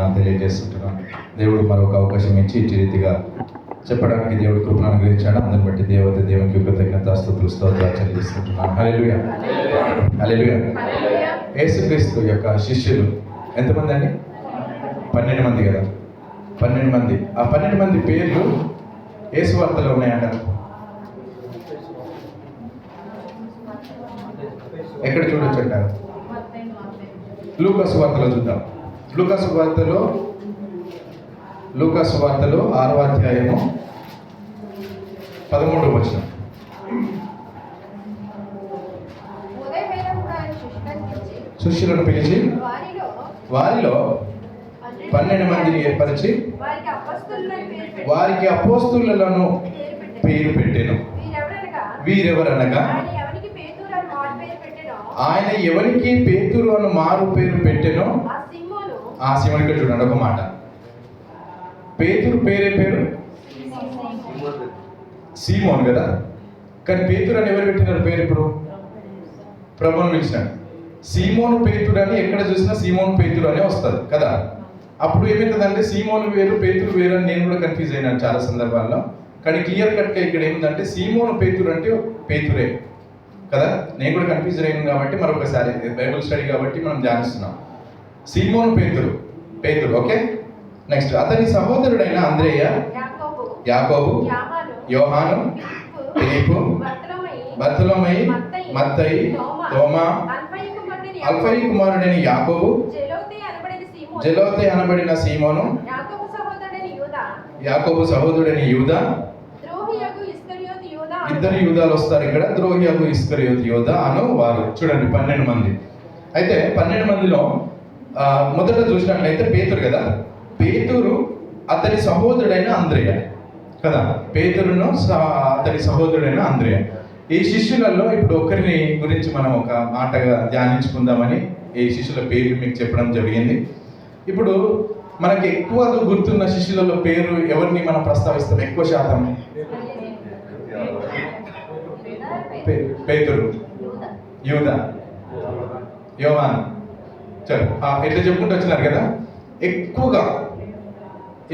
వందనాలు తెలియజేస్తుంటున్నాను. దేవుడు మరొక అవకాశం ఇచ్చి ఇటు రీతిగా చెప్పడానికి దేవుడు కృపను అనుగ్రహించాడు. అందుని బట్టి దేవునికి కృతజ్ఞతాస్తుతులు స్తోత్రాలు చెల్లిస్తుంటున్నాను. హల్లెలూయా, హల్లెలూయా. యేసుక్రీస్తు యొక్క శిష్యులు ఎంతమంది అండి? 12 మంది కదా, 12 మంది. ఆ 12 మంది పేర్లు యేసు వార్తలో ఉన్నాయంట. ఎక్కడ చూడొచ్చు అంటారు? లూకాసు వార్తలో చూద్దాం. లూకాసు వార్తలో 6వ అధ్యాయము 13వ వచనం. శిష్యులను పిలిచి వారిలో 12 మందిని ఏర్పరిచి వారికి అపోస్తలులను పేరు పెట్టెను. వీరెవరనగా ఆయన ఎవరికి పేతురు అని మారు పేరు పెట్టెనో ఆ సిమోనుకి. చూడండి ఒక మాట, పేతురు పేరు సీమోన్ కదా, కానీ పేతురు అని ఎవరు పెట్టినారు పేరు? ఇప్పుడు ప్రభువుని పిలిచినాడు. సీమోను పేతురు అని ఎక్కడ చూసినా సీమోను పేతురు అనే వస్తుంది కదా. అప్పుడు ఏమవుతుందంటే సీమోను వేరు పేతురు వేరు అని నేను కూడా కన్ఫ్యూజ్ అయినాను చాలా సందర్భాల్లో. కానీ క్లియర్ కట్గా ఇక్కడ ఏమిందంటే సీమోను పేతురు అంటే పేతురే కదా. నేను కూడా కన్ఫ్యూజ్ అయ్యాను కాబట్టి మరొకసారి బైబుల్ స్టడీ కాబట్టి మనం ధ్యానిస్తున్నాం. సీమోను పేతురు ఓకే. నెక్స్ట్ అతని సహోదరుడైన అంద్రేయ, యాకోబు, యోహాను, ఫిలిప్పు, బర్తలోమయి, మత్తయి, తోమా, అల్ఫయి కుమారుడైన యాకోబు, జెలోతే అనబడిన సీమోను, యాకోబు సహోదరుడైన యూదా. ఇద్దరు యూదాలు వస్తారు ఇక్కడ. ద్రోహియగు ఇస్కరియోతు యూదా అను వారు. చూడండి 12 మంది. అయితే 12 మందిలో మొదట చూసినట్లయితే పేతురు కదా. పేతురు అతని సహోదరుడైన అంద్రేయ కదా. పేతురును అతని సహోదరుడైన అంద్రేయ. ఈ శిష్యులలో ఇప్పుడు ఒకరిని గురించి మనం ఒక మాటగా ధ్యానించుకుందామని ఈ శిష్యుల పేర్లు మీకు చెప్పడం జరిగింది. ఇప్పుడు మనకి ఎక్కువ గుర్తున్న శిష్యులలో పేరు ఎవరిని మనం ప్రస్తావిస్తాం? ఎక్కువ శాతం పేతురు, యూదా, యోహాను. చలో ఎట్లా చెప్పుకుంటూ వచ్చినారు కదా. ఎక్కువగా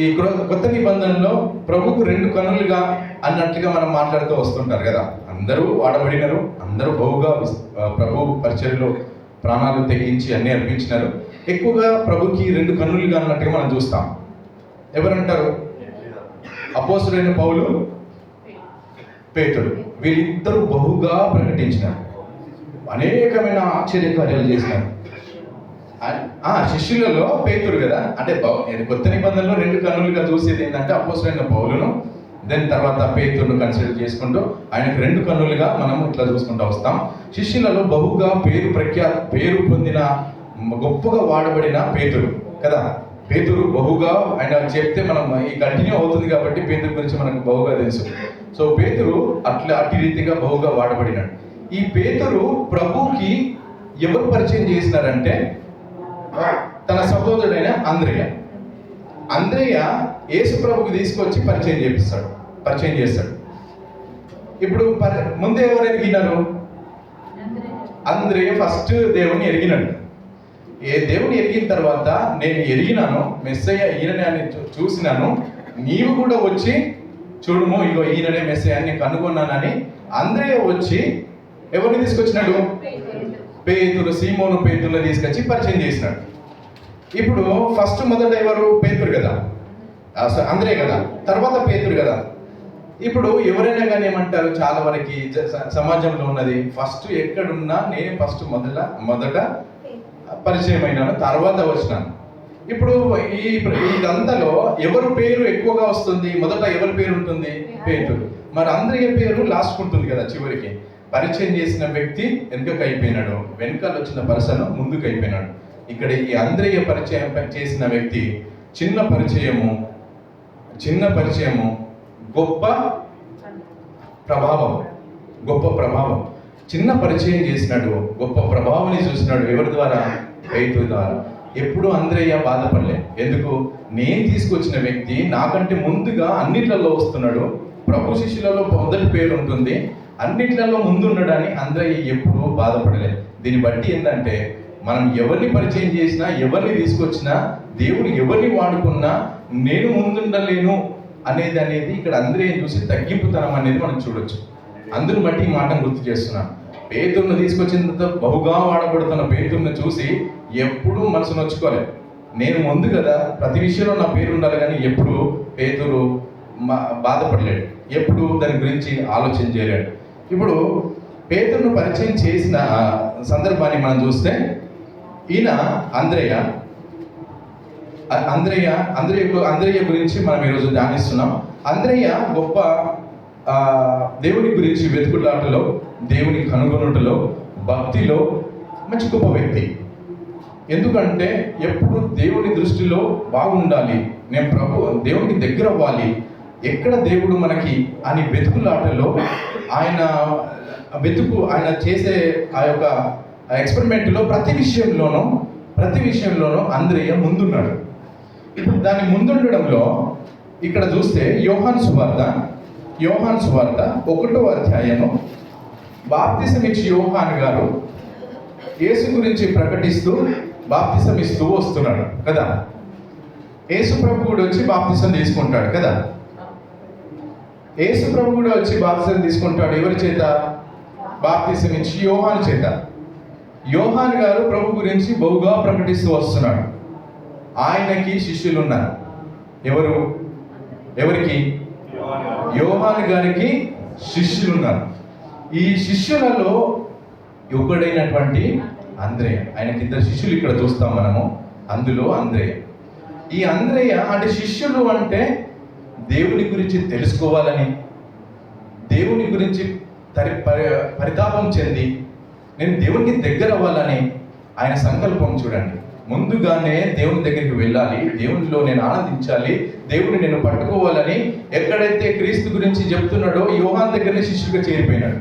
ఈ కొత్త నిబంధనలో ప్రభుకు 2 కన్నులుగా అన్నట్టుగా మనం మాట్లాడుతూ వస్తుంటారు కదా. అందరూ వాడబడినారు, అందరూ బహుగా ప్రభు పరిచర్యలో ప్రాణాలు తెగించి అన్నీ అర్పించినారు. ఎక్కువగా ప్రభుకి 2 కన్నులుగా అన్నట్టుగా మనం చూస్తాం. ఎవరంటారు? అపోస్తలుడైన పౌలు, పేతురు. వీళ్ళిద్దరూ బహుగా ప్రకటించినారు, అనేకమైన ఆశ్చర్యకార్యాలు చేసినారు. శిష్యులలో పేతురు కదా. అంటే కొత్త నిబంధనలో 2 కన్నులుగా చూసేది ఏంటంటే అపోస్తలుడైన పౌలును, దెన్ తర్వాత పేతురును కన్సిడర్ చేసుకుంటూ ఆయనకు 2 కన్నులుగా మనం ఇట్లా చూసుకుంటూ వస్తాం. శిష్యులలో బహుగా పేరు పొందిన గొప్పగా వాడబడిన పేతురు కదా. పేతురు బహుగా ఆయన చెప్తే మనం ఈ కంటిన్యూ అవుతుంది కాబట్టి పేతురు గురించి మనకు బహుగా తెలుసు. సో పేతురు అట్టి రీతిగా బహుగా వాడబడినాడు. ఈ పేతురు ప్రభుకి ఎవరు పరిచయం చేసినారంటే తన సహోదరుడైన అంద్రేయ యేసు ప్రభుకి తీసుకొచ్చి పరిచయం చేస్తాడు. ఇప్పుడు ముందే ఎవరు ఎరిగినారు? అంద్రేయ ఫస్ట్ దేవుని ఎరిగినాడు. దేవుని ఎరిగిన తర్వాత నేను ఎరిగినాను, మెస్సయ్య ఈయననే అని చూసినాను, నీవు కూడా వచ్చి చూడుము, ఇగో ఈయననే మెస్సయ్య అని నేను కనుగొన్నానని అంద్రేయ వచ్చి ఎవరిని తీసుకొచ్చినాడు? పేతురు, సీమోను పేతురుని తీసుకొచ్చి పరిచయం చేసినాడు. ఇప్పుడు మొదట ఎవరు? పేతురు కదా, అంద్రేయ కదా, తర్వాత పేతురు కదా. ఇప్పుడు ఎవరైనా కానీ ఏమంటారు, చాలా వరకు సమాజంలో ఉన్నది ఫస్ట్ ఎక్కడున్నా నేను మొదట పరిచయం అయినాను, తర్వాత వచ్చినాను. ఇప్పుడు ఇదంతలో ఎవరు పేరు ఎక్కువగా వస్తుంది? మొదట ఎవరి పేరు ఉంటుంది? పేతురు. మరి అంద్రేయ పేరు లాస్ట్ ఉంటుంది కదా చివరికి. పరిచయం చేసిన వ్యక్తి వెనుకకు అయిపోయినాడు, వెనకాల వచ్చిన పర్సన్ ముందుకు అయిపోయినాడు. ఇక్కడ ఈ అంద్రేయ పరిచయం చేసిన వ్యక్తి చిన్న పరిచయము గొప్ప ప్రభావం. చిన్న పరిచయం చేసినాడు, గొప్ప ప్రభావాన్ని చూసినాడు. ఎవరి ద్వారా? పేతురు ద్వారా. ఎప్పుడు అంద్రేయ బాధపడలే. ఎందుకు? నేను తీసుకొచ్చిన వ్యక్తి నాకంటే ముందుగా అన్నిట్లలో వస్తున్నాడు, ప్రభు శిష్యులలో మొదటి పేరు ఉంటుంది, అన్నిట్లలో ముందున్నాడని అంద్రేయ ఎప్పుడూ బాధపడలే. దీన్ని బట్టి ఏంటంటే మనం ఎవరిని పరిచయం చేసినా, ఎవరిని తీసుకొచ్చినా, దేవుడు ఎవరిని వాడుకున్నా నేను ముందుండలేను అనేది ఇక్కడ అంద్రేయని చూసి తగ్గింపుతనం అనేది మనం చూడొచ్చు. అందుని బట్టి ఈ మాటను గుర్తు చేస్తున్నాను. పేతురును తీసుకొచ్చిన తర్వాత బహుగా వాడబడుతున్న పేతురును చూసి ఎప్పుడూ మనసు నొచ్చుకోలేదు. నేను ముందు కదా, ప్రతి విషయంలో నా పేరు ఉండాలి, కానీ ఎప్పుడు పేతురు బాధపడలేడు, ఎప్పుడు దాని గురించి ఆలోచన చేయలేడు. ఇప్పుడు పేతురును పరిచయం చేసిన సందర్భాన్ని మనం చూస్తే, ఈయన అంద్రేయ గురించి మనం ఈరోజు ధ్యానిస్తున్నాం. అంద్రేయ గొప్ప దేవుని గురించి వెతుకులాటలో, దేవుని కనుగొనుటలో, భక్తిలో మంచి గొప్ప వ్యక్తి. ఎందుకంటే ఎప్పుడు దేవుని దృష్టిలో బాగుండాలి, నేను దేవునికి దగ్గర అవ్వాలి, ఎక్కడ దేవుడు మనకి అని వెతుకులాటలో ఆయన చేసే ఆ యొక్క ఎక్స్పెరిమెంట్లో ప్రతి విషయంలోనూ అంద్రేయ ముందున్నాడు. ఇప్పుడు దాని ముందుండడంలో ఇక్కడ చూస్తే యోహాను సువార్త 1వ అధ్యాయము బాప్తిసం ఇచ్చి యోహాను గారు యేసు గురించి ప్రకటిస్తూ బాప్తిసం ఇస్తూ వస్తున్నాడు కదా. యేసు ప్రభు కూడా వచ్చి బాప్తిసం తీసుకుంటాడు కదా. యేసు ప్రభు కూడా వచ్చి బాప్తిసం తీసుకుంటాడు. ఎవరి చేత? బాప్తిసం ఇచ్చి యోహాను చేత. యోహాను గారు ప్రభు గురించి బహుగా ప్రకటిస్తూ వస్తున్నాడు. ఆయనకి శిష్యులు ఉన్నారు. ఎవరికి? యోహాను గారికి శిష్యులు ఉన్నారు. ఈ శిష్యులలో ఒకడైనటువంటి అంద్రేయ, ఆయనకి 2 శిష్యులు ఇక్కడ చూస్తాం మనము. అందులో అంద్రేయ. ఈ అంద్రేయ అంటే శిష్యులు అంటే దేవుని గురించి తెలుసుకోవాలని, దేవుని గురించి పరితాపం చెంది నేను దేవునికి దగ్గర అవ్వాలని ఆయన సంకల్పం చూడండి. ముందుగానే దేవుని దగ్గరికి వెళ్ళాలి, దేవునిలో నేను ఆనందించాలి, దేవుని నేను పట్టుకోవాలని ఎక్కడైతే క్రీస్తు గురించి చెప్తున్నాడో యోహాను దగ్గరనే శిష్యుడిగా చేరిపోయినాడు.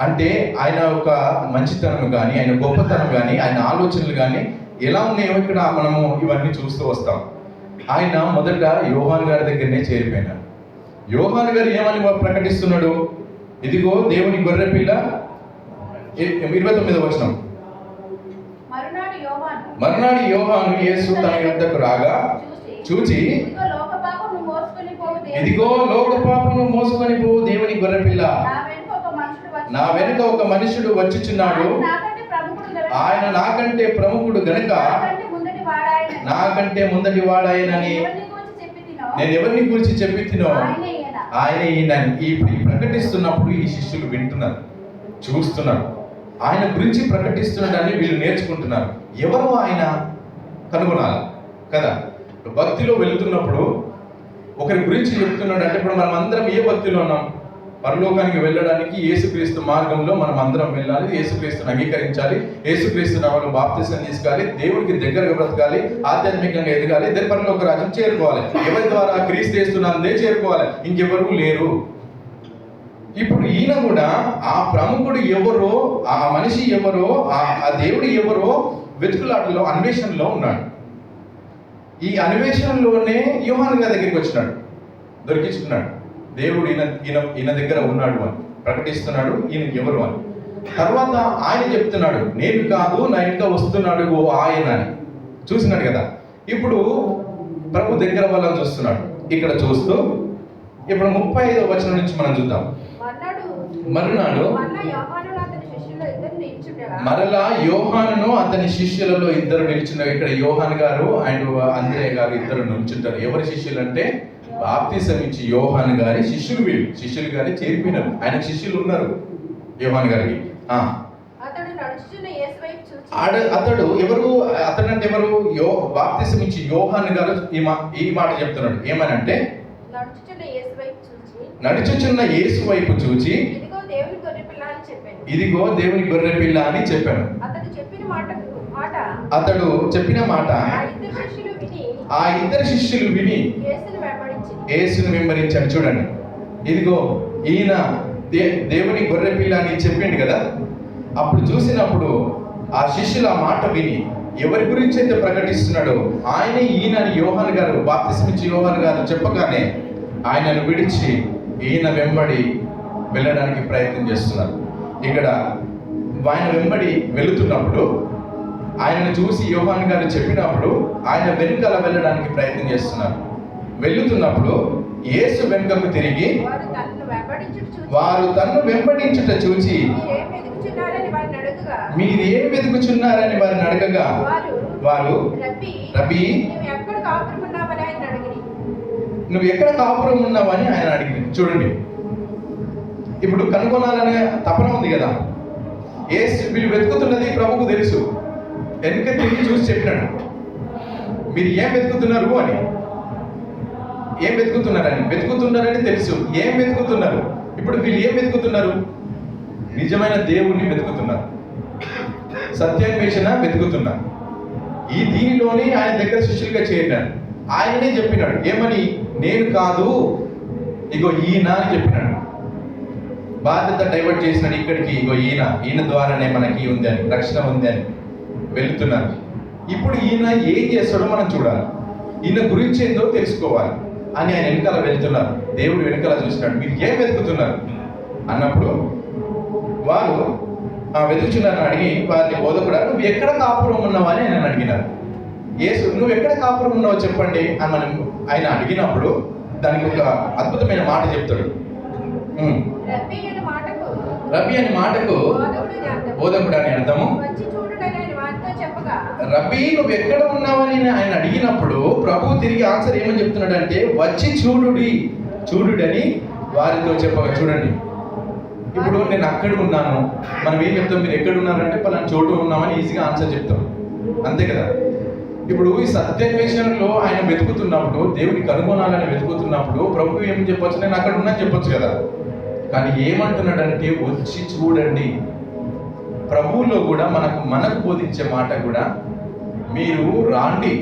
అంటే ఆయన ఒక మంచితనం కానీ, ఆయన గొప్పతనం కానీ, ఆయన ఆలోచనలు కానీ ఎలా ఉన్నాయో ఇక్కడ మనము ఇవన్నీ చూస్తూ వస్తాం. ఆయన మొదట యోహాను గారి దగ్గరనే చేరిపోయినాడు. యోహాను గారు ఏమని ప్రకటిస్తున్నాడు? ఇదిగో దేవుని గొర్రె పిల్ల. 29వ వచనం. మరునాడు యోహాను యేసు తన యొద్దకు రాగా చూచి, ఇదిగో లోక పాపను మోసుకొని పోవు దేవుని గొర్రె పిల్ల, నా వెనుక ఒక మనుషుడు వచ్చుచున్నాడు, ఆయన నాకంటే ప్రముఖుడు గనుక నాకంటే ముందటి వాడాయనని నేను ఎవరిని గురించి చెప్పితినో ఆయన ఈయనని. ఇప్పుడు ప్రకటిస్తున్నప్పుడు ఈ శిష్యులు వింటున్నారు, చూస్తున్నారు. ఆయన గురించి ప్రకటిస్తున్నాడని వీళ్ళు నేర్చుకుంటున్నారు. ఎవరు ఆయన కనుగొనాలి కదా. భక్తిలో వెళుతున్నప్పుడు ఒకరి గురించి చెప్తున్నాడు అంటే, ఇప్పుడు మనం అందరం ఏ భక్తిలో ఉన్నాం? పరలోకానికి వెళ్ళడానికి యేసుక్రీస్తు మార్గంలో మనం అందరం వెళ్ళాలి, యేసుక్రీస్తుని అంగీకరించాలి, యేసుక్రీస్తు నామములో బాప్తిసం తీసుకోవాలి, దేవుడికి దగ్గరగా బ్రతకాలి, ఆధ్యాత్మికంగా ఎదగాలి, పరలోక రాజ్యం చేరుకోవాలి. ఎవరి ద్వారా? క్రీస్తు యేసునందే చేరుకోవాలి, ఇంకెవరు లేరు. ఇప్పుడు ఈయన కూడా ఆ ప్రముఖుడు ఎవరో, ఆ మనిషి ఎవరో, ఆ దేవుడు ఎవరో వెతుకులాటలో, అన్వేషణలో ఉన్నాడు. ఈ అన్వేషణలోనే యోహాను గారి దగ్గరికి వచ్చినాడు, దొరికించుకున్నాడు. దేవుడు ఈయన దగ్గర ఉన్నాడు అని ప్రకటిస్తున్నాడు. ఈయన ఎవరు అని తర్వాత ఆయన చెప్తున్నాడు, నేను కాదు, నా ఇంకా వస్తున్నాడు ఓ ఆయన అని. చూసినాడు కదా. ఇప్పుడు ప్రభు దగ్గర వాళ్ళని చూస్తున్నాడు. ఇక్కడ చూస్తూ ఇప్పుడు 35వ వచనం నుంచి మనం చూద్దాం. మరునాడు మరలా యోహానును అతని శిష్యులలో 2 నిల్చున్నారు. ఇక్కడ యోహాను గారు అండ్ అంద్రేయ గారు 2 నిల్చుంటారు. ఎవరి శిష్యులు అంటే బాప్తిసం ఇచ్చి యోహాను గారి శిష్యులు. వీళ్ళు శిష్యులు గారి చేరిపోయినారు. ఆయన శిష్యులు ఉన్నారు యోహాను గారికి. అతడు ఎవరు? అతడంటే ఎవరు? బాప్తిసం ఇచ్చి యోహాను గారు ఈ మాట చెప్తున్నాడు. ఏమనంటే, నడుచుచున్న యేసు వైపు చూచి, ఇదిగో దేవుని గొర్రె పిల్ల అని చెప్పాను. అతడు చెప్పిన మాట ఆ 2 శిష్యులు విని యేసును వెంబడించాడు. చూడండి, ఇదిగో ఈయన దేవుని గొర్రె పిల్ల అని చెప్పిండు కదా. అప్పుడు చూసినప్పుడు ఆ శిష్యులు ఆ మాట విని ఎవరి గురించి అయితే ప్రకటిస్తున్నాడో ఆయనే ఈయన యోహాను గారు, బాప్తిసం ఇచ్చి యోహాను గారు చెప్పగానే ఆయనను విడిచి ఈయన వెంబడి వెళ్ళడానికి ప్రయత్నం చేస్తున్నారు. ఇక్కడ ఆయన వెంబడి వెళుతున్నప్పుడు ఆయనను చూసి యోహాను గారు చెప్పినప్పుడు ఆయన వెనుకల వెళ్ళడానికి ప్రయత్నం చేస్తున్నారు. వెళ్తున్నప్పుడు యేసు వెనుకకు తిరిగి వారు తన్ను వెంబడించుట చూచి మీరేం వెతుకుచున్నారని వారిని అడగగా వారు రబ్బీ నువ్వు ఎక్కడ కాపురం ఉన్నావని ఆయన అడిగింది. చూడండి, ఇప్పుడు కనుగొనాలనే తపన ఉంది కదా. వీళ్ళు వెతుకుతున్నది ప్రభువుకు తెలుసు. వెనుక తిరిగి చూసి చెప్పినాడు, మీరు ఏం వెతుకుతున్నారు అని. ఏం వెతుకుతున్నారని తెలుసు. ఏం వెతుకుతున్నారు? ఇప్పుడు వీళ్ళు ఏం వెతుకుతున్నారు? నిజమైన దేవుణ్ణి వెతుకుతున్నారు, సత్యాన్వేషణ వెతుకుతున్నారు. దీనిలోని ఆయన దగ్గర శిష్యులుగా చేరినారు. ఆయననే చెప్పినాడు ఏమని, నేను కాదు ఇగో ఈయన అని చెప్పినాడు. బాధ్యత డైవర్ట్ చేసినాడు ఇక్కడికి, ఇగో ఈయన ద్వారానే మనకి ఉంది అని, రక్షణ ఉంది అని వెళుతున్నారు. ఇప్పుడు ఈయన ఏం చేస్తాడో మనం చూడాలి, ఈయన గురించి ఏందో తెలుసుకోవాలి అని ఆయన వెనకాల వెళ్తున్నారు. దేవుడు వెనకాల చూసినాడు, మీరు ఏం వెతుకుతున్నారు అన్నప్పుడు వారు వెతుకుచున్నారని అడిగి వారిని బోధకుడా నువ్వు ఎక్కడ కాపురం ఉన్నావు అని ఆయన అడిగినారు. యేసు నువ్వు ఎక్కడ కాపురం ఉన్నావో చెప్పండి అని మనం ఆయన అడిగినప్పుడు దానికి ఒక అద్భుతమైన మాట చెప్తాడు. రబ్బీ అనే మాటకు బోధకుడు అని అర్థము. రబ్బీ నువ్వు ఎక్కడ ఉన్నావని ఆయన అడిగినప్పుడు ప్రభు తిరిగి ఆన్సర్ ఏమని చెప్తున్నాడు అంటే, వచ్చి చూడుడని వారితో చెప్పగా. చూడండి, ఇప్పుడు నేను అక్కడ ఉన్నాను, మనం ఏం చెప్తాం, మీరు ఎక్కడ ఉన్నారంటే పలానా చోటు ఉన్నామని ఈజీగా ఆన్సర్ చెప్తాం, అంతే కదా. ఇప్పుడు ఈ సత్యాన్వేషణలో ఆయన వెతుకుతున్నప్పుడు, దేవుని కనుగొనాలని వెతుకుతున్నప్పుడు ప్రభు ఏం చెప్పొచ్చు, నేను అక్కడ ఉన్నా చెప్పొచ్చు కదా. కానీ ఏమంటున్నాడంటే వచ్చి చూడండి. ప్రభువులో కూడా మనకు బోధించే మాట కూడా, మీరు రాండి,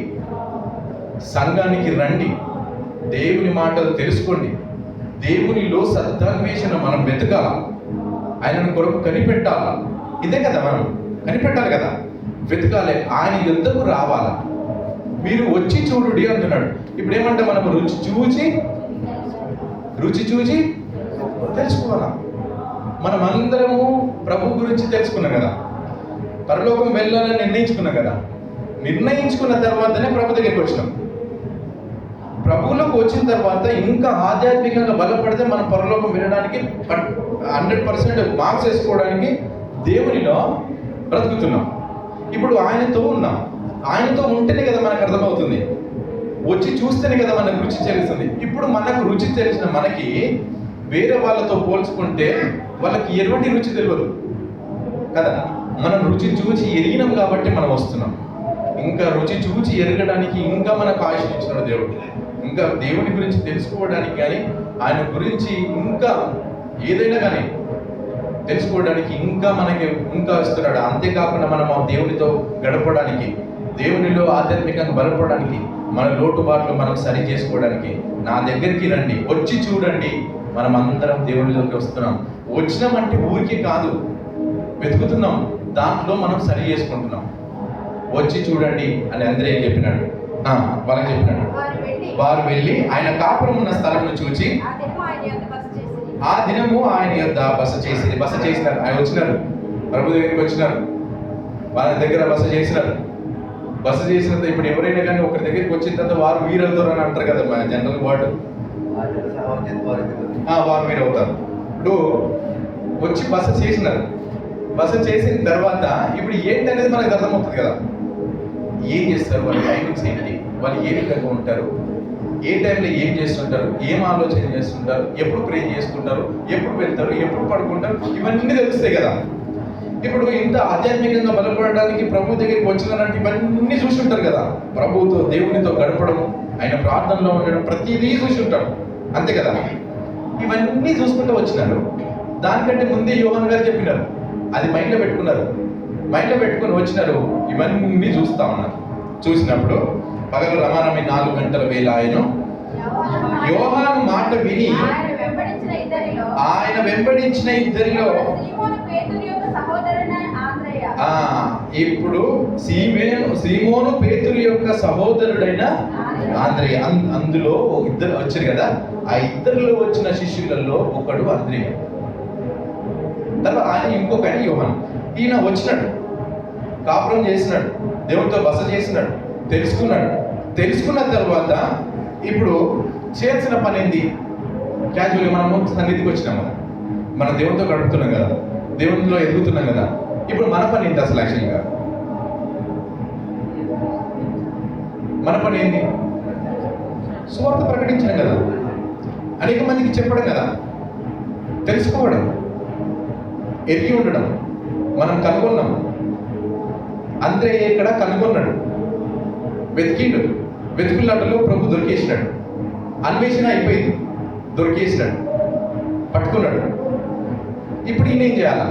సంఘానికి రండి, దేవుని మాటలు తెలుసుకోండి, దేవునిలో సత్యాన్వేషణ మనం వెతకాల, ఆయనను కొరకు కనిపెట్టాల. ఇదే కదా, మనం కనిపెట్టాలి కదా, వెతకాలి, ఆయన యుద్ధకు రావాల. మీరు వచ్చి చూడుడి అంటున్నాడు. ఇప్పుడు ఏమంటే మనం రుచి చూచి తెలుసుకోవాలా. మనం అందరము ప్రభు గురించి తెలుసుకున్నాం కదా, పరలోకం వెళ్ళాలని నిర్ణయించుకున్నాం కదా. నిర్ణయించుకున్న తర్వాతనే ప్రభు దగ్గరికి వచ్చినాం. ప్రభువులోకి వచ్చిన తర్వాత ఇంకా ఆధ్యాత్మికంగా బలపడితే మనం పరలోకం వెళ్ళడానికి 100% మార్క్స్ వేసుకోవడానికి దేవునిలో బ్రతుకుతున్నాం. ఇప్పుడు ఆయనతో ఉన్నాం, ఆయనతో ఉంటేనే కదా మనకు అర్థమవుతుంది, వచ్చి చూస్తేనే కదా మనకు రుచి తెలుస్తుంది. ఇప్పుడు మనకు రుచి తెలిసిన మనకి వేరే వాళ్ళతో పోల్చుకుంటే వాళ్ళకి ఎటువంటి రుచి తెలియదు కదా. మనం రుచి చూచి ఎరిగినాం కాబట్టి మనం వస్తున్నాం. ఇంకా రుచి చూచి ఎరగడానికి ఇంకా మనకు ఆశించినాడు దేవుడు. ఇంకా దేవుని గురించి తెలుసుకోవడానికి కానీ, ఆయన గురించి ఇంకా ఏదైనా కానీ తెలుసుకోవడానికి ఇంకా మనకి ఇంకా ఇస్తున్నాడు. అంతేకాకుండా మనం ఆ దేవునితో గడపడానికి, దేవునిలో ఆధ్యాత్మికంగా బలపడడానికి, మన లోటుబాట్లు మనం సరి చేసుకోవడానికి నా దగ్గరికి రండి, వచ్చి చూడండి. మనం అందరం దేవునిలోకి వస్తున్నాం. వచ్చినామంటే ఊరికి కాదు, వెతుకుతున్నాం, దాంట్లో మనం సరి చేసుకుంటున్నాం. వచ్చి చూడండి అని అందరూ ఏం చెప్పినాడు, వాళ్ళకి చెప్పినాడు. వారు వెళ్ళి ఆయన కాపురం ఉన్న స్థలం చూచి ఆ దినము ఆయన యొద్ద బస చేసినారు. ఆయన వచ్చినారు, ప్రభు దగ్గరికి వచ్చినారు, వాళ్ళ దగ్గర బస చేసినారు. ఇప్పుడు ఎవరైనా కానీ ఒకరి దగ్గరికి వచ్చిన తర్వాత వారు వీరవుతారు అని అంటారు కదా, మా జనరల్ వర్డ్, వారు వీరు అవుతారు. ఇప్పుడు వచ్చి బస చేసినారు. బస చేసిన తర్వాత ఇప్పుడు ఏంటి అనేది మనకు అర్థమవుతుంది కదా. ఏం చేస్తారు, వాళ్ళ టైమింగ్స్ ఏంటి, వాళ్ళు ఏ విధంగా ఉంటారు, ఏ టైంలో ఏం చేస్తుంటారు, ఏం ఆలోచన చేస్తుంటారు, ఎప్పుడు ప్రే చేసుకుంటారు, ఎప్పుడు వెళ్తారు, ఎప్పుడు పడుకుంటారు, ఇవన్నీ తెలుస్తాయి కదా. ఇప్పుడు ఇంత ఆధ్యాత్మికంగా బలపడడానికి ప్రభు దగ్గరికి వచ్చినారంటే ఇవన్నీ చూస్తుంటారు కదా. ప్రభువుతో దేవునితో గడపడం, ఆయన ప్రార్థనలో ఉండడం, ప్రతిదీ చూస్తుంటారు, అంతే కదా. ఇవన్నీ చూసుకుంటూ వచ్చినారు. దానికంటే ముందే యోహాను గారు చెప్పినారు, అది మైండ్లో పెట్టుకున్నారు. మైండ్లో పెట్టుకుని వచ్చినారు, ఇవన్నీ చూస్తా ఉన్నారు. చూసినప్పుడు పగలు రమారమి 4 గంటల వేళ ఆయన యోహాను మాట విని ఆయన వెంబడించిన ఇద్దరిలో ఇప్పుడు సీమోను పేతురు యొక్క సహోదరుడైన ఆంద్రేయ, అందులో ఇద్దరు వచ్చారు కదా. ఆ ఇద్దరిలో వచ్చిన శిష్యులలో ఒకడు ఆంద్రేయ, తర్వాత ఆయన ఇంకొక యోహాను. ఈయన వచ్చినాడు. కాపురం చేసినాడు, దేవునితో బస చేసినాడు, తెలుసుకున్న తర్వాత ఇప్పుడు చేయాల్సిన పని ఏంది? క్యాజువల్గా మనము సన్నిధికి వచ్చినాం కదా, మన దేవునితో గడుపుతున్నాం కదా, దేవునిలో ఎదుగుతున్నాం కదా. ఇప్పుడు మన పని ఏంటి అసలు? యాక్చువల్గా మన పని ఏంటి? సువార్త ప్రకటించడం కదా, అనేక మందికి చెప్పడం కదా, తెలుసుకోవడం, ఎరిగి ఉండడం. మనం కనుగొన్నాం. అంద్రే ఇక్కడ కనుగొన్నాడు, వెతుకులాటలో ప్రభు దొరికేసినాడు. అన్వేషణ అయిపోయింది, దొరికేసినాడు, పట్టుకున్నాడు. ఇప్పుడు ఈయన ఏం చేయాలా?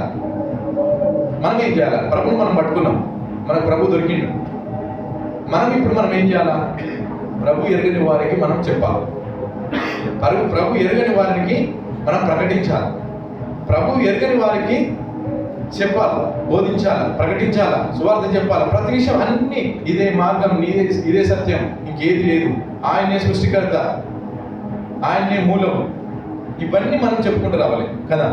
మనం ఏం చేయాలా? ప్రభుని మనం పట్టుకున్నాం, మనకు ప్రభు దొరికిండు. మనం ఏం చేయాలా? ప్రభు ఎరగని వారికి మనం చెప్పాలి. ప్రభు ఎరగని వారికి మనం ప్రకటించాలి. ప్రభు ఎరగని వారికి చెప్పాలి, బోధించాలి, ప్రకటించాలి, సువార్త చెప్పాలి. ప్రతి విషయం అన్ని ఇదే మార్గం, ఇదే సత్యం, ఇంకేది లేదు, ఆయనే సృష్టికర్త, ఆయనే మూలం, ఇవన్నీ మనం చెప్పుకుంటూ రావాలి కదా.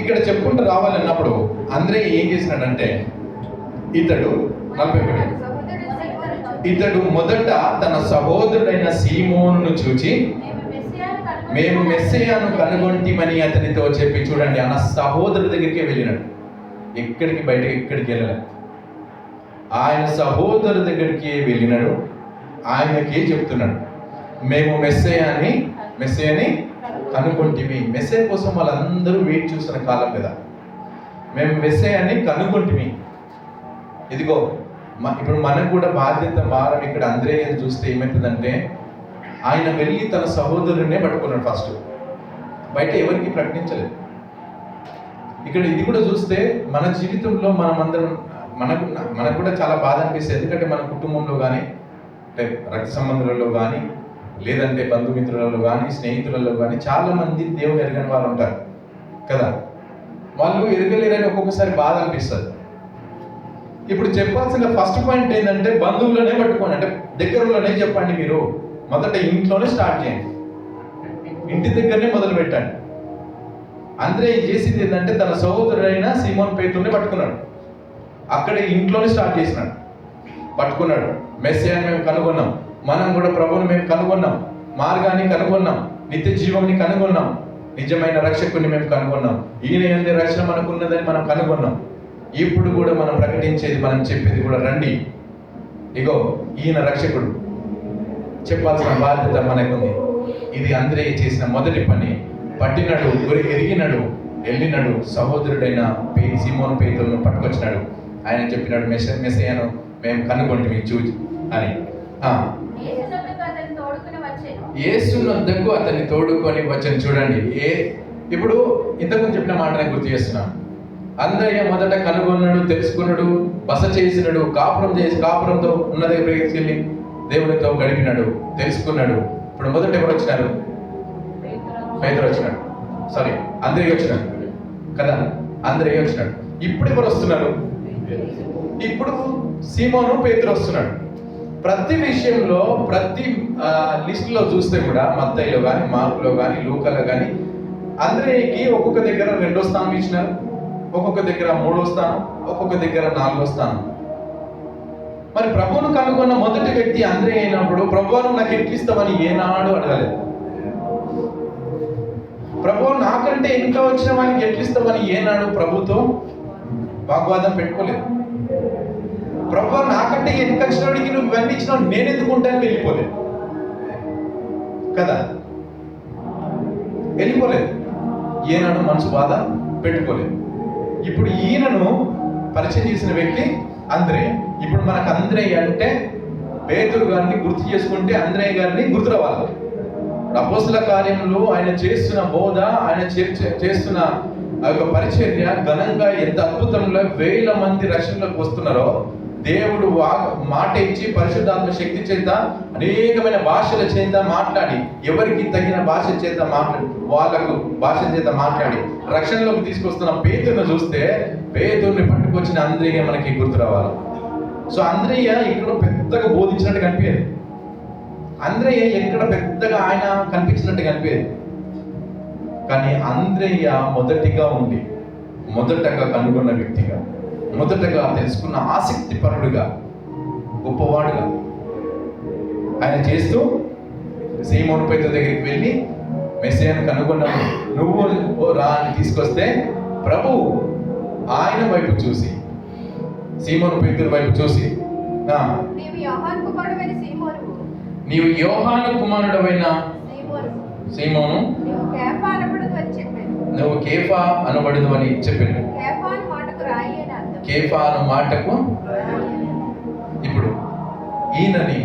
ఇక్కడ చెప్పుకుంటూ రావాలన్నప్పుడు అంద్రే ఏం చేసినాడంటే, ఇతడు మొదట తన సహోదరుడైన సీమోనును చూచి మేము మెస్సయ్యను కనుగొంటిమని అతనితో చెప్పి. చూడండి, ఆయన సహోదరుడి దగ్గరికి వెళ్ళినాడు, ఎక్కడికి వెళ్ళలేదు. ఆయన సహోదరు దగ్గరికి వెళ్ళినాడు, ఆయనకే చెప్తున్నాడు, మేము మెస్సయ్యని కనుగొంటిమి. మెస్సయ్య కోసం వాళ్ళందరూ వెయిట్ చూస్తున్న కాలం కదా. మేము మెస్సయ్యని కనుగొంటిమి. ఇదిగో ఇప్పుడు మనకు కూడా బాధ్యత, భారం. ఇక్కడ అంద్రేయని చూస్తే ఏమవుతుందంటే, ఆయన వెళ్ళి తన సహోదరునే పట్టుకున్నాడు ఫస్ట్, బయట ఎవరికి ప్రకటించలేదు. ఇక్కడ ఇది కూడా చూస్తే మన జీవితంలో మనకు కూడా చాలా బాధ అనిపిస్తుంది. ఎందుకంటే మన కుటుంబంలో కానీ, రక్త సంబంధులలో కానీ, లేదంటే బంధుమిత్రులలో కానీ, స్నేహితులలో కానీ చాలా మంది దేవుని ఎరగని వాళ్ళు ఉంటారు కదా. వాళ్ళు ఎరగలేరని ఒక్కొక్కసారి బాధ అనిపిస్తుంది. ఇప్పుడు చెప్పాల్సిన ఫస్ట్ పాయింట్ ఏంటంటే, బంధువులనే పట్టుకోండి, అంటే దగ్గరలోనే చెప్పండి. మీరు మొదట ఇంట్లోనే స్టార్ట్ చేయండి, ఇంటి దగ్గరనే మొదలు పెట్టండి. అంద్రే చేసింది ఏంటంటే, తన సహోదరుడైన సీమోన్ పేతురుని పట్టుకున్నాడు, అక్కడే ఇంట్లోనే స్టార్ట్ చేసినాడు, పట్టుకున్నాడు. మెస్సయ్యని మేము కనుగొన్నాం, మనం కూడా ప్రభువుని మేము కనుగొన్నాం, మార్గాన్ని కనుగొన్నాం, నిత్య జీవాన్ని కనుగొన్నాం, నిజమైన రక్షకుని మేము కనుగొన్నాం, ఈయన యందే రక్షణ మనకు ఉన్నదని మనం కనుగొన్నాం. ఇప్పుడు కూడా మనం ప్రకటించేది, మనం చెప్పేది కూడా, రండి, ఇగో ఈయన రక్షకుడు, చెప్పాల్సిన బాధ్యత మనకుంది. ఇది అంద్రే చేసిన మొదటి పని. పట్టినాడు, ఎరిగినాడు, వెళ్ళినాడు, సహోదరుడైన సీమోను పేతురును పట్టుకొచ్చినాడు. ఆయన చెప్పినాడు, మెస్సయ్యను మేము కనుగొంటిమి చూచి అని. యేసునొద్దకు అతన్ని తోడుకొని వచ్చాను. చూడండి, ఇప్పుడు ఇంతకుముందు చెప్పిన మాటనే గుర్తు చేస్తున్నాను. అంద్రయ్య మొదట కనుగొన్నాడు, తెలుసుకున్నాడు, బస చేసినాడు, కాపురంతో ఉన్న దగ్గరికి వెళ్ళి దేవునితో గడిపినాడు, తెలుసుకున్నాడు. ఇప్పుడు మొదట ఎవరు వచ్చినారు? పేతురు వచ్చినాడు, అంద్రయ్య వచ్చినాడు కదా, అంద్రయ్య వచ్చినాడు. ఇప్పుడు ఎవరు వస్తున్నారు? ఇప్పుడు సీమోను పేతురు వస్తున్నాడు. ప్రతి విషయంలో, ప్రతి లిస్టులో చూస్తే కూడా, మత్తయిలో కానీ, మార్కులో కానీ, లూకాలో కానీ, అంద్రయ్యకి ఒక్కొక్క దగ్గర 2వ స్థానం ఇచ్చినారు, ఒక్కొక్క దగ్గర 3వ స్థానం, ఒక్కొక్క దగ్గర 4వ స్థానం. మరి ప్రభువును కనుగొన్న మొదటి వ్యక్తి అంద్రయ్య అయినప్పుడు, ప్రభువును నాకు ఎట్లిస్తామని ఏనాడు అడగలేదు. ప్రభువు నాకంటే ఇంకా వచ్చిన వానికి ఎట్లిస్తామని ఏనాడు ప్రభుతో వాగ్వాదం పెట్టుకోలేదు. ప్రభు నాకంటే ఎన్నికచ్చినోడికి నువ్వు ఇవన్నీ ఇచ్చినావు, నేను ఎందుకు ఉంటాను వెళ్ళిపోలేదు కదా, వెళ్ళిపోలేదు. ఈయనను మనసు బాధ పెట్టుకోలేదు. ఇప్పుడు ఈయనను పరిచయం చేసిన వ్యక్తి అంద్రయ్య. ఇప్పుడు మనకు అంద్రయ్య అంటే పేతురు గారిని గుర్తు చేసుకుంటే అంద్రయ్య గారిని గుర్తు రావాలి. అపోస్తల కార్యంలో ఆయన చేస్తున్న బోధ, ఆయన చేస్తున్న ఆ యొక్క పరిచర్య ఘనంగా, ఎంత అద్భుతంగా 1000 మంది రక్షణలోకి వస్తున్నారో, దేవుడు మాట ఇచ్చి పరిశుద్ధాత్మ శక్తి చేత అనేకమైన భాషల చేత మాట్లాడి, ఎవరికి తగిన భాష చేత మాట్లాడి, వాళ్ళకు భాష చేత మాట్లాడి రక్షణలోకి తీసుకొస్తున్న పేతురును చూస్తే, పేతురుని పట్టుకొచ్చిన అంద్రయ్య మనకి గుర్తు రావాలి. సో అంద్రయ్య ఇక్కడ పెద్దగా బోధించినట్టు కనిపించదు, అంద్రయ్య ఎక్కడ పెద్దగా ఆయన కనిపించినట్టు కనిపించదు. కానీ అంద్రయ్య మొదటగా కనుగొన్న వ్యక్తిగా, మొదటగా తెలుసుకున్న ఆసక్తి పరుడుగా, గొప్పవాడుగా ఆయన చేస్తూ సీమోను పేతురు దగ్గరికి వెళ్ళి మెస్సీయను కనుగొన్నాను, నువ్వు రా అని తీసుకొస్తే ప్రభువు ఆయన వైపు చూసి, సీమోను పేతురు వైపు చూసి, నీవు యోహాను కుమారుడవైన సీమోను, నువ్వు కేఫా అనబడదు అని చెప్పాడు. కేఫా అను మాటకు ఇప్పుడు ఈయనని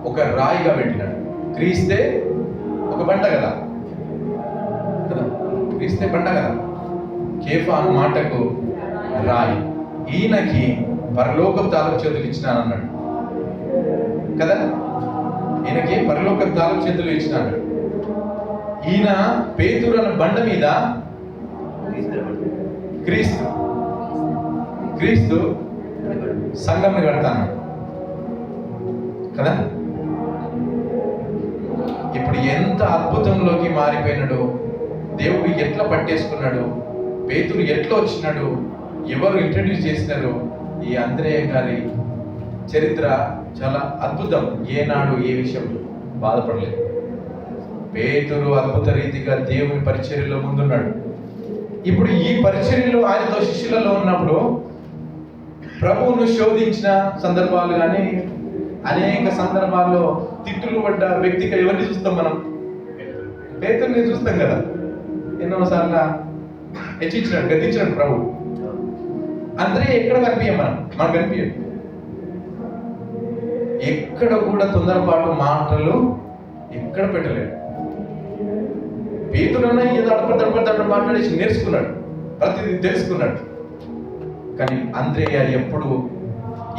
ఒక రాయిగా పెట్టినాడు. క్రీస్తే ఒక బండ కదా, క్రీస్తే బండ కదా. కేఫా అను మాటకు రాయి. ఈయనకి పరలోకపు తాలపు చేతులు ఇచ్చినానన్నాడు కదా. ఈయనకి పరలోకపు తాలపు చేతులు ఇచ్చినాడు. ఈయన పేతురు అన్న బండ మీద క్రీస్తు సంఘంని కడతాను కదా. ఇప్పుడు ఎంత అద్భుతంలోకి మారిపోయినాడు, దేవుడు ఎట్లా పట్టేసుకున్నాడు, పేతురు ఎట్లా వచ్చినాడు, ఎవరు ఇంట్రడ్యూస్ చేసినారు. ఈ అంద్రేయ గారి చరిత్ర చాలా అద్భుతం. ఏనాడు ఏ విషయంలో బాధపడలేదు. పేతురు అద్భుత రీతిగా దేవుని పరిచర్యలో ముందున్నాడు. ఇప్పుడు ఈ పరిచర్యలో ఆయనతో శిష్యులలో ఉన్నప్పుడు ప్రభువును శోధించిన సందర్భాలు కానీ, అనేక సందర్భాల్లో తిట్టులు పడ్డ వ్యక్తిగా ఎవరిని చూస్తాం మనం? పేతురుని చూస్తాం కదా. ఎన్నోసార్లు హెచ్చించినాడు, గద్దించినాడు ప్రభు. అందరే ఎక్కడ కనిపించాం మనకు కనిపించదు. ఎక్కడ కూడా తొందరపాటు మాటలు ఎక్కడ పెట్టలేడు. పేతురన్నా ఏదో అడపడపడపడ మాట్లాడేసి నేర్చుకున్నాడు, ప్రతిదీ తెలుసుకున్నాడు. కానీ అంద్రేయ ఎప్పుడు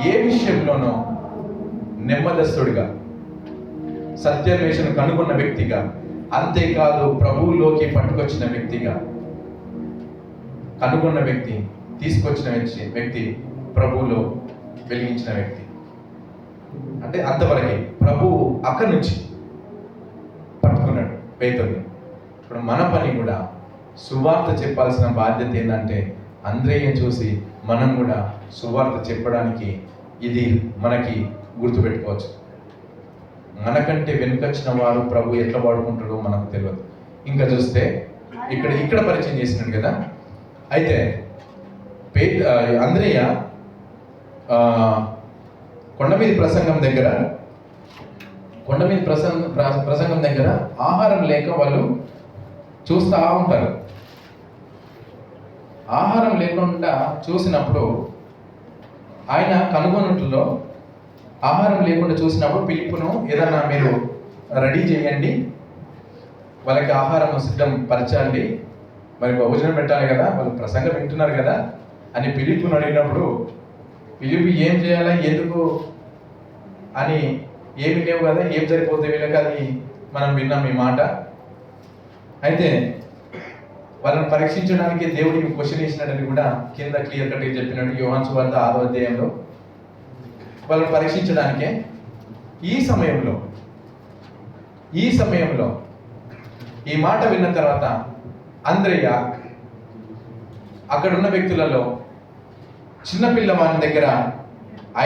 ఏ విషయంలోనూ నెమ్మదస్తుడిగా, సత్యాన్వేషణ కనుగొన్న వ్యక్తిగా, అంతేకాదు ప్రభువులోకి పట్టుకొచ్చిన వ్యక్తిగా, కనుగొన్న వ్యక్తి, తీసుకొచ్చిన వ్యక్తి, ప్రభువులో వెలిగించిన వ్యక్తి. అంటే అంతవరకే ప్రభువు అక్కడి నుంచి పట్టుకున్నాడు పేతురుని. ఇప్పుడు మన పని కూడా సువార్త చెప్పాల్సిన బాధ్యత ఏంటంటే, అంద్రేయని చూసి మనం కూడా సువార్త చెప్పడానికి ఇది మనకి గుర్తుపెట్టుకోవచ్చు. మనకంటే వెనుకొచ్చిన వారు ప్రభు ఎట్లా వాడుకుంటాడో మనకు తెలియదు. ఇంకా చూస్తే ఇక్కడ పరిచయం చేసినాడు కదా. అయితే అంద్రేయ కొండ మీద ప్రసంగం దగ్గర ఆహారం లేక వాళ్ళు చూస్తూ ఉంటారు. ఆహారం లేకుండా చూసినప్పుడు ఆయన కనుగొన్నట్లో ఆహారం లేకుండా చూసినప్పుడు పిలుపును, ఏదన్నా మీరు రెడీ చేయండి, వాళ్ళకి ఆహారం సిద్ధం పరచాలి, మరి భోజనం పెట్టాలి కదా, వాళ్ళు ప్రసంగం వింటున్నారు కదా అని పిలుపును అడిగినప్పుడు, పిలుపు ఏం చేయాలి, ఎందుకు అని ఏమి లేవు కదా, ఏం సరిపోతే వీళ్ళకి అది మనం విన్నాం ఈ మాట. అయితే వాళ్ళని పరీక్షించడానికి దేవుడికి క్వశ్చన్ వేసినాడని కూడా కింద క్లియర్ కట్గా చెప్పినాడు యోహాను సువార్త 6వ అధ్యాయంలో. వాళ్ళని పరీక్షించడానికే ఈ సమయంలో ఈ మాట విన్న తర్వాత అంద్రేయ అక్కడున్న వ్యక్తులలో చిన్నపిల్లవాని దగ్గర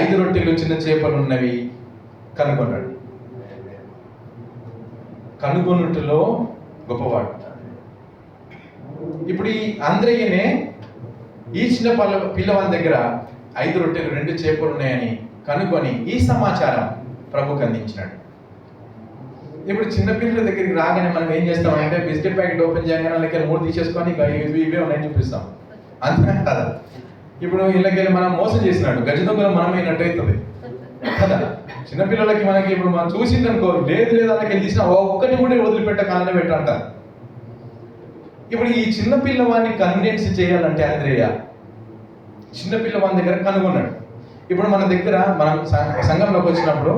5 రొట్టెలు చిన్న చేపలు ఉన్నవి కనుగొన్నాడు. కనుగొనుటలో గొప్పవాడు. ఇప్పుడు ఈ అంద్రేయనే ఈ చిన్న పిల్లవాని దగ్గర 5 రొట్టెలు 2 చేపలు ఉన్నాయని కనుగొని ఈ సమాచారం ప్రభుకు అందించినాడు. ఇప్పుడు చిన్నపిల్లల దగ్గరికి రాగానే మనం ఏం చేస్తామంటే బిస్కెట్ ప్యాకెట్ ఓపెన్ చేయగానే వాళ్ళకి 3 తీసేసుకొని ఇవే ఉన్నాయని చూపిస్తాం, అంతే కదా. ఇప్పుడు వీళ్ళకి మనం మోసం చేసినాడు, గజ దొంగలు మనమైనట్టు అవుతుంది కదా. చిన్నపిల్లలకి మనకి ఇప్పుడు మనం చూసిందనుకో, లేదు వాళ్ళకి తీసిన ఒక్కటి కూడా వదిలిపెట్టకాలనే పెట్టంటారు. ఇప్పుడు ఈ చిన్నపిల్లవాడిని కన్విన్స్ చేయాలంటే అంద్రేయ చిన్నపిల్లవాని దగ్గర కనుగొన్నాడు. ఇప్పుడు మన దగ్గర మనం సంఘంలోకి వచ్చినప్పుడు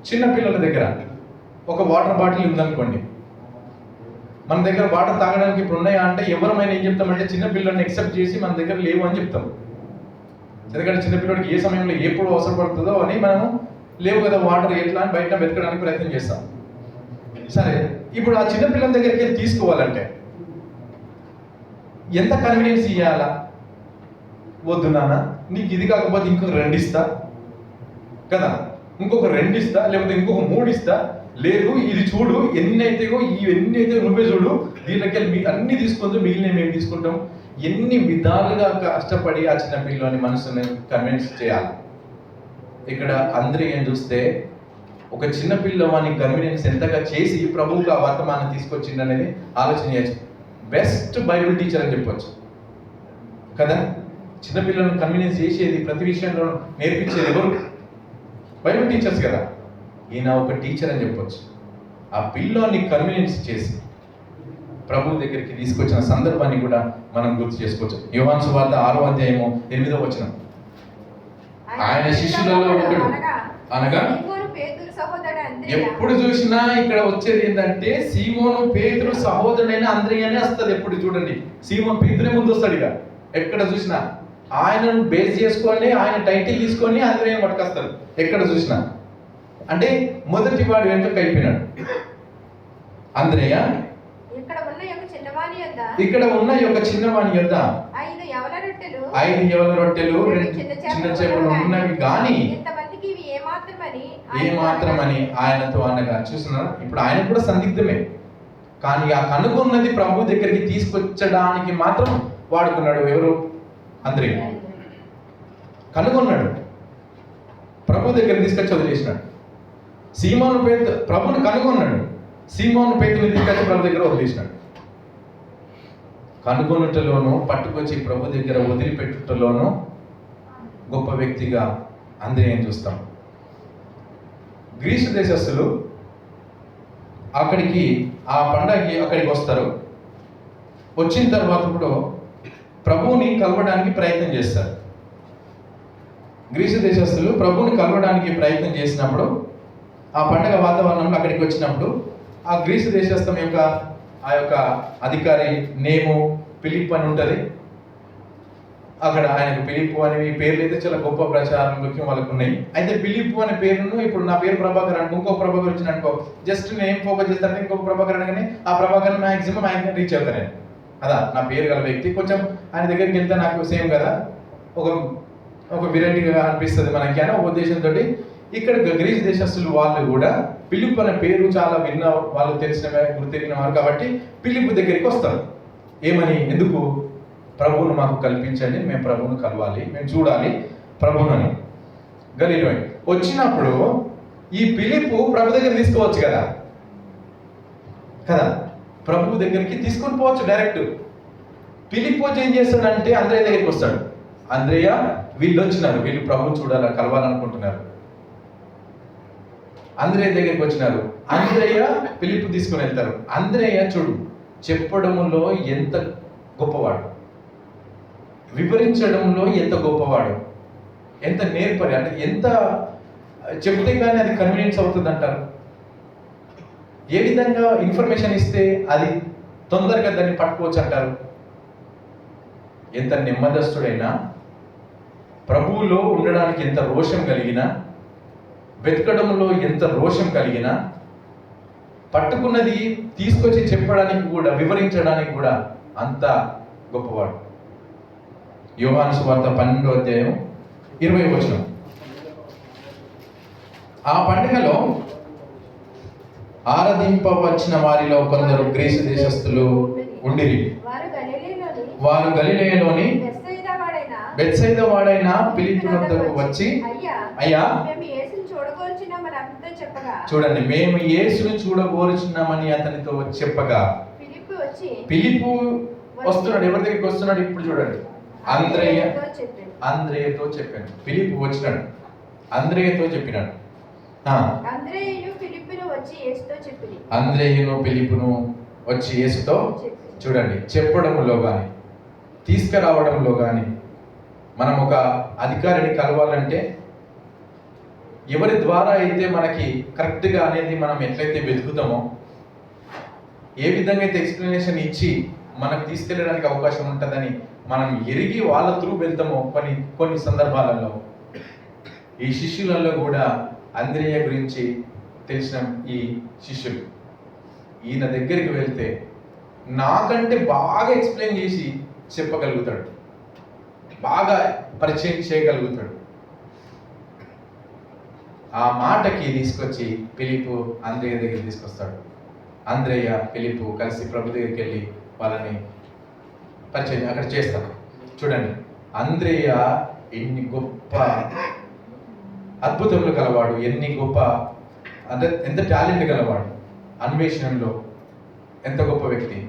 చిన్నపిల్లల దగ్గర ఒక వాటర్ బాటిల్ ఉందనుకోండి, మన దగ్గర వాటర్ తాగడానికి ఇప్పుడు ఉన్నాయా అంటే ఎవరమైనా ఏం చెప్తామంటే చిన్నపిల్లల్ని ఎక్సెప్ట్ చేసి మన దగ్గర లేవు అని చెప్తాం. ఎందుకంటే చిన్నపిల్లడికి ఏ సమయంలో ఎప్పుడు అవసరపడుతుందో అని మనము లేవు కదా వాటర్ ఎట్లా అని బయట వెతకడానికి ప్రయత్నం చేస్తాం. సరే, ఇప్పుడు ఆ చిన్నపిల్లల దగ్గరికి తీసుకోవాలంటే ఎంత కన్వీనియన్స్ ఇవ్వాలా? వద్దు నాన్న, నీకు ఇది కాకపోతే ఇంకొక 2 ఇస్తా కదా, ఇంకొక 2 ఇస్తా, లేకపోతే ఇంకొక 3 ఇస్తా, లేదు ఇది చూడు ఎన్ని అయితేగో ఇవన్నీ అయితే నువ్వే చూడు, దీనికెళ్ళి అన్ని తీసుకుంటూ మిగిలిన మేము తీసుకుంటాం. ఎన్ని విధాలుగా కష్టపడి ఆ చిన్న పిల్లని మనసుని కన్విన్స్ చేయాలి. ఇక్కడ అందరూ ఏం చూస్తే ఒక చిన్న పిల్లవాని కన్వీనియన్స్ ఎంతగా చేసి ప్రభువుకు ఆ వర్తమానం తీసుకొచ్చింది అనేది ఆలోచన చేయొచ్చు. బెస్ట్ బైబిల్ టీచర్ అని చెప్పొచ్చు కదా. చిన్నపిల్లలను కన్వీనియన్స్ చేసేది, ప్రతి విషయంలో నేర్పించేది ఎవరు? బైబిల్ టీచర్స్ కదా. ఈయన ఒక టీచర్ అని చెప్పొచ్చు. ఆ పిల్లోని కన్వీనియన్స్ చేసి ప్రభు దగ్గరికి తీసుకొచ్చిన సందర్భాన్ని కూడా మనం గుర్తు చేసుకోవచ్చు. యోహాను సువార్త 6వ అధ్యాయము 8వ వచనం. ఆయన శిష్యులలో ఒకడు అనగా ఎప్పుడు చూసినా ఇక్కడ వచ్చేది ఏంటంటే సీమోను పేతురు సహోదరుడైన అంద్రెయ అనే వస్తుంది. ఎప్పుడు చూడండి సీమోను పేతురే ముందు వస్తాడు. ఇక ఎక్కడ చూసినా ఆయనను బేస్ చేసుకొని, ఆయన టైటిల్ తీసుకొని అంద్రెయను పట్టుకొస్తాడు ఎక్కడ చూసినా. అంటే మొదటి వాడు వెనుక అయిపోయినాడు అంద్రెయ. ఇక్కడ ఉన్న యొక్క చిన్నవాని యొద్ద 5 యవల రొట్టెలు 2 చిన్న చేపలు ఉన్నవి గాని ఏమాత్రమని ఆయనతో అనగా. చూస్తున్నారు, ఇప్పుడు ఆయన కూడా సందిగ్ధమే, కానీ ఆ కనుగొన్నది ప్రభు దగ్గరికి తీసుకొచ్చడానికి మాత్రం వాడుకున్నాడు. ఎవరు? అంద్రెయ కనుగొన్నాడు, ప్రభు దగ్గర తీసుకొచ్చి వదిలేసినాడు. సీమోను పేతురు ప్రభుని కనుగొన్నాడు, సీమోను పేతురుని తీసుకొచ్చి ప్రభు దగ్గర వదిలేసినాడు. కనుగొనుటలోను పట్టుకొచ్చి ప్రభు దగ్గర వదిలిపెట్టుటలోను గొప్ప వ్యక్తిగా అంద్రెయని చూస్తాం. గ్రీసు దేశస్థులు అక్కడికి ఆ పండగకి అక్కడికి వస్తారు. వచ్చిన తర్వాత కూడా ప్రభువుని కలవడానికి ప్రయత్నం చేస్తారు. గ్రీసు దేశస్థులు ప్రభువుని కలవడానికి ప్రయత్నం చేసినప్పుడు ఆ పండగ వాతావరణంలో అక్కడికి వచ్చినప్పుడు ఆ గ్రీసు దేశస్థం యొక్క ఆ యొక్క అధికారి నేము ఫిలిప్ అని ఉంటుంది. అక్కడ ఆయనకు ఫిలిప్ అనేవి పేర్లు అయితే చాలా గొప్ప ప్రచారంలోకి వాళ్ళకు ఉన్నాయి. అయితే ఫిలిప్ అనే పేరును, ఇప్పుడు నా పేరు ప్రభాకర్ అనుకో, ఇంకో ప్రభాకర్ వచ్చిన అనుకో, జస్ట్ నేను ఫోకస్ చేస్తాను ఇంకొక ప్రభాకర్ అనగానే ఆ ప్రభాకర్ మ్యాక్సిమం ఆయన రీచ్ అవుతాను నేను. అదా నా పేరు గల వ్యక్తి. కొంచెం ఆయన దగ్గరికి వెళ్తే నాకు సేమ్ కదా, ఒక వెరైటీగా అనిపిస్తుంది మనకి అని ఒక ఉద్దేశంతో ఇక్కడ గ్రీస్ దేశస్తులు వాళ్ళు కూడా ఫిలిప్ అనే పేరు చాలా విన్న వాళ్ళు, తెలిసిన గుర్తెరిగిన వారు కాబట్టి ఫిలిప్ దగ్గరికి వస్తారు. ఏమని? ఎందుకు? ప్రభువును మాకు కల్పించండి, మేము ప్రభువును కలవాలి, మేము చూడాలి ప్రభువుని. గలీలో వచ్చినప్పుడు ఈ ఫిలిప్ ప్రభు దగ్గర తీసుకోవచ్చు కదా ప్రభు దగ్గరికి తీసుకొని పోవచ్చు డైరెక్ట్. ఫిలిప్ వచ్చి ఏం చేస్తాడంటే అంద్రెయ దగ్గరికి వస్తాడు. అంద్రెయ, వీళ్ళు వచ్చినారు, వీళ్ళు ప్రభు చూడాలి, కలవాలనుకుంటున్నారు. అంద్రెయ దగ్గరికి వచ్చినారు. అంద్రెయ ఫిలిప్ తీసుకొని వెళ్తారు. అంద్రెయ చూడు చెప్పడంలో ఎంత గొప్పవాడు, వివరించడంలో ఎంత గొప్పవాడు, ఎంత నేర్పరి, అంటే ఎంత చెప్తే కానీ అది కన్వీనియన్స్ అవుతుంది అంటారు. ఏ విధంగా ఇన్ఫర్మేషన్ ఇస్తే అది తొందరగా దాన్ని పట్టుకోవచ్చు అంటారు. ఎంత నెమ్మదస్తుడైనా, ప్రభువులో ఉండడానికి ఎంత రోషం కలిగినా, వెతకడంలో ఎంత రోషం కలిగినా, పట్టుకున్నది తీసుకొచ్చి చెప్పడానికి కూడా, వివరించడానికి కూడా అంత గొప్పవాడు. యోహాను సువార్త 12వ అధ్యాయం 20వ వచనం. ఆ పండుగలో ఆరాధింపవచ్చిన వారిలో కొందరు గ్రీసు దేశస్థులు ఉండిరి. వారు గలిలయలోని బెత్సైదా వాడైన ఫిలిప్పు వద్దకు వచ్చి, అయ్యా చూడండి, మేము యేసును చూడగోరుచున్నామని అతనితో చెప్పగా, ఫిలిప్పు వస్తున్నాడు. ఎవరి దగ్గరికి వస్తున్నాడు? ఇప్పుడు చూడండి, అంద్రెయతో చెప్పాను. ఫిలిప్పు వచ్చినాడు, అంద్రెయతో చెప్పినాడు. అంద్రెయును ఫిలిప్పును వచ్చి యేసుతో చూడండి, చెప్పడంలో కానీ తీసుకురావడంలో కానీ, మనం ఒక అధికారిని కలవాలంటే ఎవరి ద్వారా అయితే మనకి కరెక్ట్గా అనేది మనం ఎట్లయితే వెతుకుతామో, ఏ విధంగా అయితే ఎక్స్ప్లెనేషన్ ఇచ్చి మనకు తీసుకెళ్ళడానికి అవకాశం ఉంటుందని మనం ఎరిగి వాళ్ళ త్రూ వెళ్తామో కొన్ని సందర్భాలలో, ఈ శిష్యులలో కూడా అంద్రెయ గురించి తెలిసిన ఈ శిష్యులు ఈయన దగ్గరికి వెళ్తే నాకంటే బాగా ఎక్స్ప్లెయిన్ చేసి చెప్పగలుగుతాడు. బాగా పరిచయం చేయగలుగుతాడు. ఆ మాటకి తీసుకొచ్చి ఫిలిప్పు అంద్రేయ దగ్గరికి తీసుకొస్తాడు. అంద్రేయ ఫిలిప్పు కలిసి ప్రభు దగ్గరికి వెళ్ళి వాళ్ళని పరిచయం అక్కడ చేస్తారు. చూడండి, అంద్రేయ ఎన్ని గొప్ప అద్భుతములు గలవాడు, ఎన్ని గొప్ప అంటే ఎంత టాలెంట్ గలవాడు, అన్వేషణలో ఎంత గొప్ప వ్యక్తి,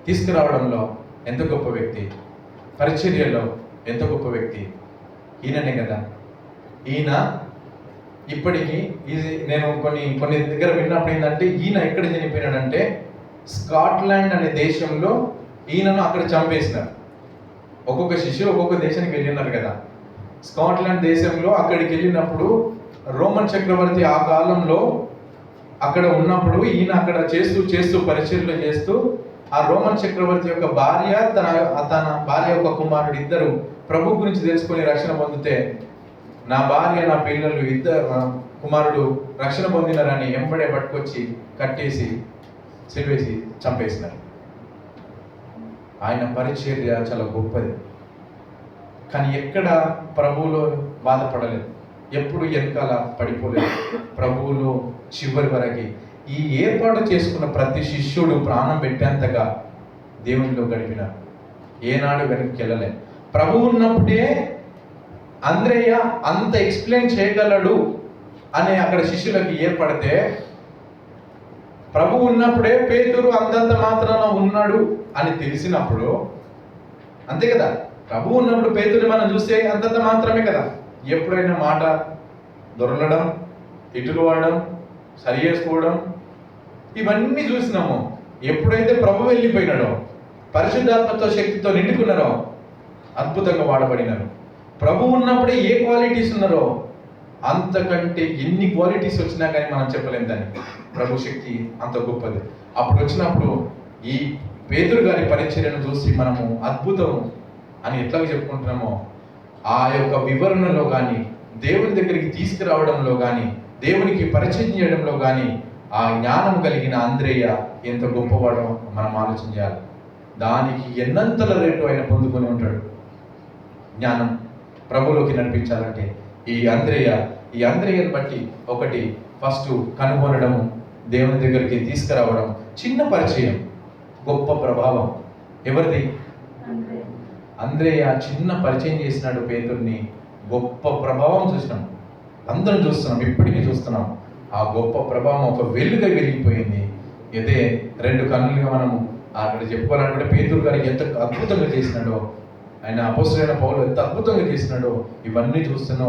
తీసుకురావడంలో ఎంత గొప్ప వ్యక్తి, పరిచర్యలో ఎంత గొప్ప వ్యక్తి. ఈయననే కదా. ఈయన ఇప్పటికీ నేను కొన్ని దగ్గర విన్నప్పుడు ఏంటంటే, ఈయన ఎక్కడ చనిపోయినాడంటే స్కాట్లాండ్ అనే దేశంలో ఈయనను అక్కడ చంపేసినారు. ఒక్కొక్క శిష్యులు ఒక్కొక్క దేశానికి వెళ్ళినారు కదా. స్కాట్లాండ్ దేశంలో అక్కడికి వెళ్ళినప్పుడు రోమన్ చక్రవర్తి ఆ కాలంలో అక్కడ ఉన్నప్పుడు ఈయన అక్కడ చేస్తూ పరిచర్యలు చేస్తూ ఆ రోమన్ చక్రవర్తి యొక్క భార్య తన భార్య యొక్క కుమారుడు ఇద్దరు ప్రభు గురించి తెలుసుకొని రక్షణ పొందితే, నా భార్య నా పిల్లలు ఇద్దరు కుమారుడు రక్షణ పొందినారని ఎంబడే పట్టుకొచ్చి కట్టేసి సిలువేసి చంపేసినారు. ఆయన పరిచర్య చాలా గొప్పది. కానీ ఎక్కడ ప్రభువులో బాధపడలేదు, ఎప్పుడు వెనకాల పడిపోలేదు. ప్రభువులో చివరి వరకు ఈ ఏర్పాటు చేసుకున్న ప్రతి శిష్యుడు ప్రాణం పెట్టేంతగా దేవునిలో గడిపినారు. ఏనాడు వెనక్కి వెళ్ళలే. ప్రభు ఉన్నప్పుడే అంద్రేయ అంత ఎక్స్ప్లెయిన్ చేయగలడు అనే అక్కడ శిష్యులకి ఏర్పడితే, ప్రభు ఉన్నప్పుడే పేతురు అంతంత మాత్రాన ఉన్నాడు అని తెలిసినప్పుడు, అంతే కదా. ప్రభు ఉన్నప్పుడు పేతురుని మనం చూస్తే అంతంత మాత్రమే కదా. ఎప్పుడైనా మాట దొరలడం, తిట్టులు వాడడం, సరి చేసుకోవడం, ఇవన్నీ చూసినాము. ఎప్పుడైతే ప్రభు వెళ్ళిపోయినాడో, పరిశుద్ధాత్మతో శక్తితో నిండుకున్నారో, అద్భుతంగా వాడబడినారు. ప్రభు ఉన్నప్పుడే ఏ క్వాలిటీస్ ఉన్నారో అంతకంటే ఎన్ని క్వాలిటీస్ వచ్చినా కానీ మనం చెప్పలేం దాన్ని. ప్రభు శక్తి అంత గొప్పది. అప్పుడు వచ్చినప్పుడు ఈ పేతురు గారి పరిచర్యను చూసి మనము అద్భుతం అని ఎట్లా చెప్పుకుంటున్నామో, ఆ యొక్క వివరణలో కానీ, దేవుని దగ్గరికి తీసుకురావడంలో కానీ, దేవునికి పరిచయం చేయడంలో కానీ ఆ జ్ఞానం కలిగిన అంద్రేయ ఎంత గొప్పవాడో మనం ఆలోచన చేయాలి. దానికి ఎన్నంతల రేటు ఆయన పొందుకొని ఉంటాడు. జ్ఞానం ప్రభులోకి నడిపించాలంటే ఈ అంద్రేయను బట్టి ఒకటి ఫస్ట్ కనుగొనడము, దేవుని దగ్గరికి తీసుకురావడం, చిన్న పరిచయం, గొప్ప ప్రభావం. ఎవరిది? అంద్రేయ చిన్న పరిచయం చేసినాడు పేతుర్ని, గొప్ప ప్రభావం చూసినాం, అందరం చూస్తున్నాం, ఇప్పటికీ చూస్తున్నాం. ఆ గొప్ప ప్రభావం ఒక వెలుగుగా వెలిగిపోయింది. ఇదే రెండు కన్నులుగా మనము అక్కడ చెప్పుకోవాలనుకుంటే పేతురు గారికి ఎంత అద్భుతంగా చేసినాడో, ఆయన అపోస్తలుడైన పౌలు ఎంత అద్భుతంగా చేసినాడో ఇవన్నీ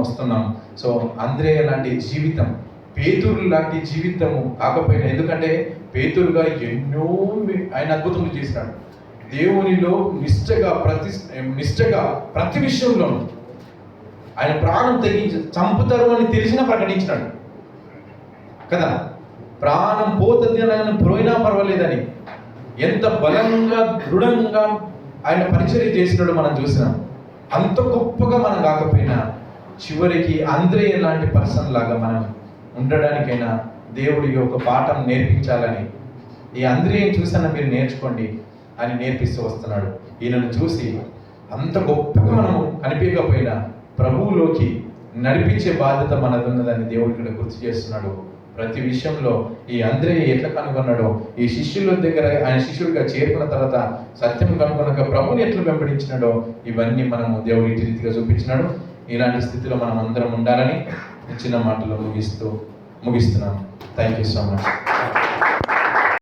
వస్తున్నాం. సో అంద్రేయ లాంటి జీవితం, పేతురు లాంటి జీవితము కాకపోయినా, ఎందుకంటే పేతురు గారు ఎన్నో ఆయన అద్భుతములు చేసినాడు. దేవునిలో నిష్ఠగా ప్రతి విషయంలో ఆయన ప్రాణం తెగించి చంపుతారు అని తెలిసినా ప్రకటించినాడు కదా. ప్రాణం పోతుంది అని పోయినా పర్వాలేదని ఎంత బలంగా దృఢంగా ఆయన పరిచర్య చేసినాడు మనం చూసినాం. అంత గొప్పగా మనం కాకపోయినా చివరికి అంద్రేయ లాంటి పర్సన్ లాగా మనం ఉండడానికైనా దేవుడికి ఒక పాఠం నేర్పించాలని, ఈ అంద్రేయని చూసన్నా మీరు నేర్చుకోండి అని నేర్పిస్తూ వస్తున్నాడు. ఈయనను చూసి అంత గొప్పగా మనము కనిపించకపోయినా ప్రభువులోకి నడిపించే బాధ్యత మనది ఉన్నదని దేవుడు ఇక్కడ గుర్తు చేస్తున్నాడు. ప్రతి విషయంలో ఈ అంద్రేయ ఎట్లా కనుగొన్నాడో, ఈ శిష్యుల దగ్గర ఆయన శిష్యుడిగా చేరుకున్న తర్వాత సత్యం కనుగొనక ప్రభుని ఎట్లా వెంబడించినాడో, ఇవన్నీ మనము దేవుడు ఇటు రీతిగా చూపించినాడు. ఇలాంటి స్థితిలో మనం అందరం ఉండాలని చిన్న మాటలు ముగిస్తున్నాం. Thank you so much.